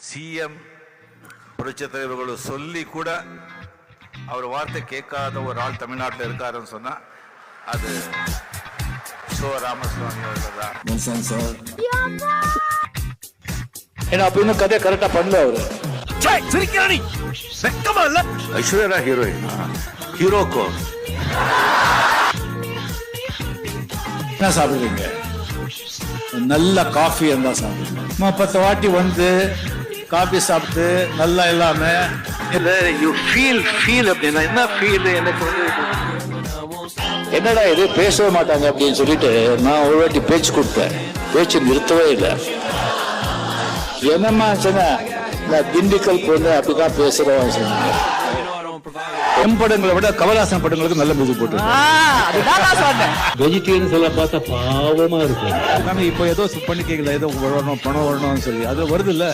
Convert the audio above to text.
CM புரட்சி தலைவர்கள் சொல்லி கூட அவர் வார்த்தை கேட்காத ஒரு ஆள் தமிழ்நாட்டில் இருக்காருன்னு சொன்னா அது ராமசுவாமி அவர்கள் தான். ஏன்னா அப்ப இன்னும் கதையை கரெக்டா பண்ணல அவரு. ஐஸ்வர்யா ஹீரோயின் ஹீரோக்கோ என்ன சாப்பிடுறீங்க? நல்ல காஃபி இருந்தா சாப்பிடுங்க. 10 வாட்டி வந்து காஃபி சாப்பிட்டு நல்லா இல்லாம யூ ஃபீல் அப்படின்னா என்ன ஃபீல் எனக்கு வந்து என்னடா இது பேசவே மாட்டாங்க அப்படின்னு சொல்லிட்டு நான் ஒரு வாட்டி பேச்சு கொடுத்தேன். பேச்சு நிறுத்தவே இல்லை. என்னம்மா சொன்ன நான் திண்டுக்கல் பொண்ணு அப்படிதான் பேசுறேன் சொன்னாங்க. எம் படங்களை விட கமலஹாசன் படங்களுக்கு நல்ல மியூசிக் போட்டு வெஜிடேரியன் சொல்ல பார்த்தா பாவமா இருக்கும். இப்போ ஏதோ பண்ணி கேட்கல, ஏதோ வரணும் பணம் வரணும்னு சொல்லி அது வருது இல்ல.